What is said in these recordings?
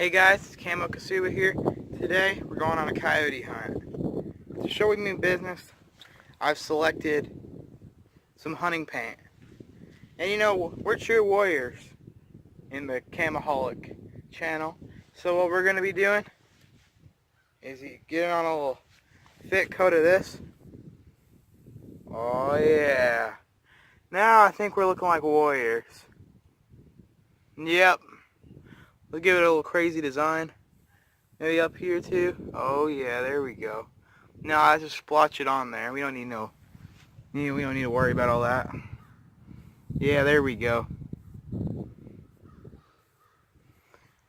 Hey guys, it's Camo Kasuba here. Today we're going on a coyote hunt. To show with me business, I've selected some hunting paint. And you know, we're true warriors in the Camoholic channel. So what we're going to be doing is getting on a little thick coat of this. Oh yeah. Now I think we're looking like warriors. Yep. We'll give it a little crazy design. Maybe up here too. Oh yeah, there we go. Now I just splotch it on there. We don't need to worry about all that. Yeah, there we go. And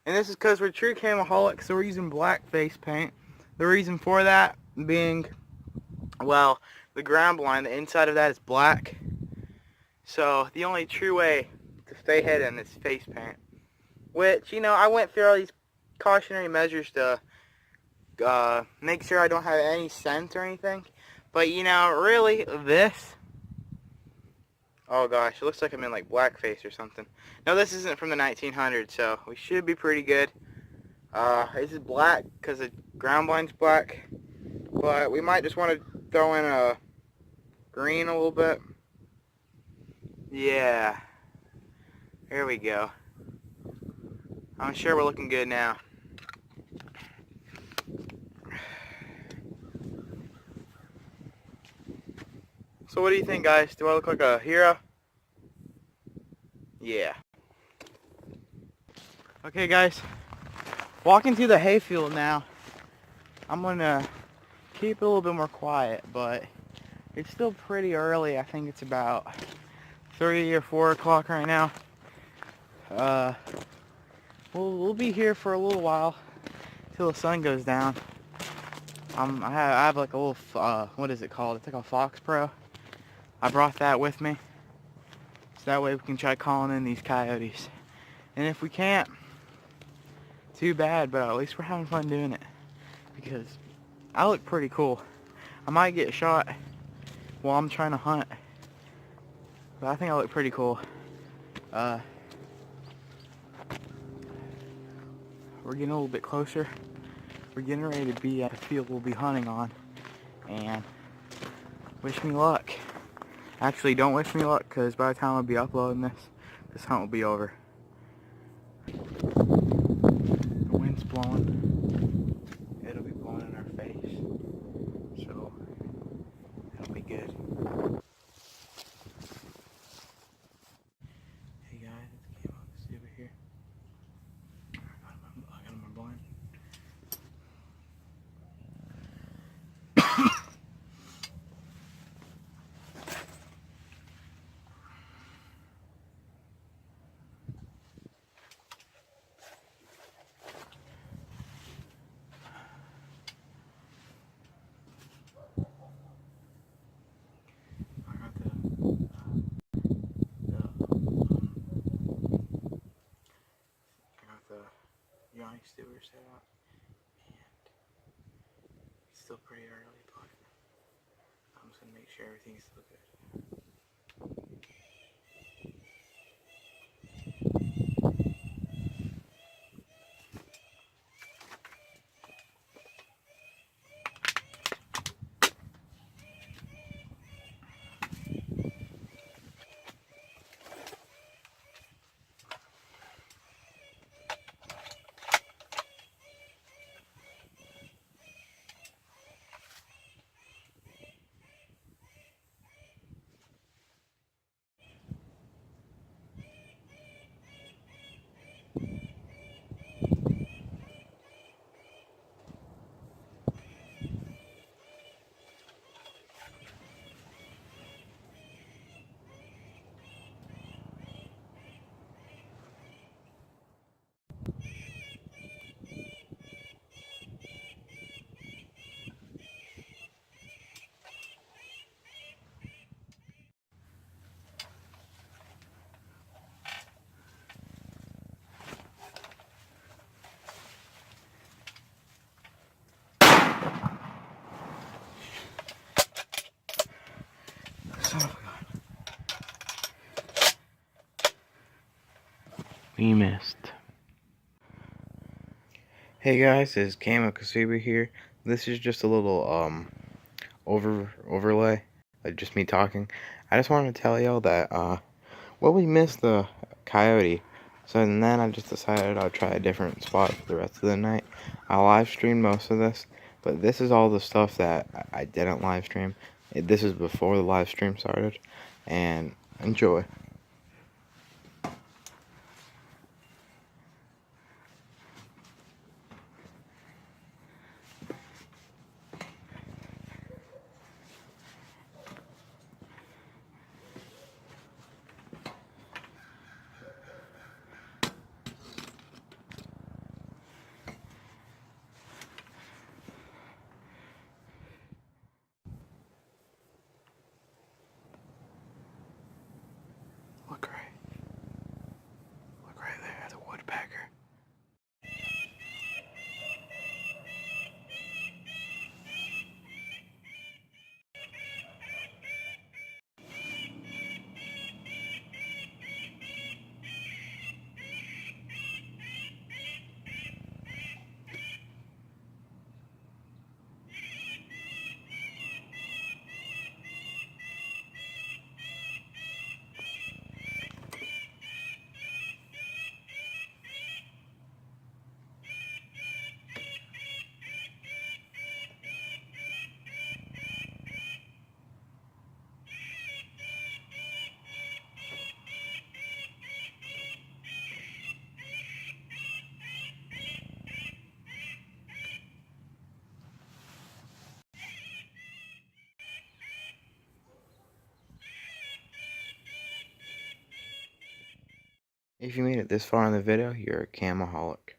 this is because we're true camoholics, so we're using black face paint. The reason for that being, well, the ground blind, the inside of that is black. So the only true way to stay hidden is face paint. Which, you know, I went through all these cautionary measures to make sure I don't have any scent or anything. But, you know, really, this, oh gosh, it looks like I'm in like blackface or something. No, this isn't from the 1900s, so we should be pretty good. This is black because the ground blind's black. But we might just want to throw in a green a little bit. Yeah. There we go. I'm sure we're looking good now. So what do you think, guys? Do I look like a hero? Yeah. Okay, guys. Walking through the hayfield now. I'm gonna keep it a little bit more quiet, but it's still pretty early. I think it's about 3 or 4 o'clock right now. We'll be here for a little while till the sun goes down. I have like a little what is it called? It's like a Fox Pro. I brought that with me, so that way we can try calling in these coyotes. And if we can't, too bad, but at least we're having fun doing it, because I look pretty cool. I might get shot while I'm trying to hunt, but I think I look pretty cool. We're getting a little bit closer. We're getting ready to be at the field we'll be hunting on, and wish me luck. Actually, don't wish me luck, because by the time I'll be uploading this hunt will be over. The wind's blowing. It'll be blowing in our face, so it'll be good. Hey guys, it's Camo Kasuba here. I got my blind. Johnny Stewart set up, and it's still pretty early, but I'm just gonna make sure everything's still good. Son of a gun. We missed. Hey guys, it's Kama Kasuba here. This is just a little overlay, just me talking. I just wanted to tell y'all that well, we missed the Coyote, so then I just decided I'll try a different spot for the rest of the night. I live streamed most of this, but this is all the stuff that I didn't live stream. This is before the live stream started, and enjoy. Look right there, the woodpecker. If you made it this far in the video, you're a camaholic.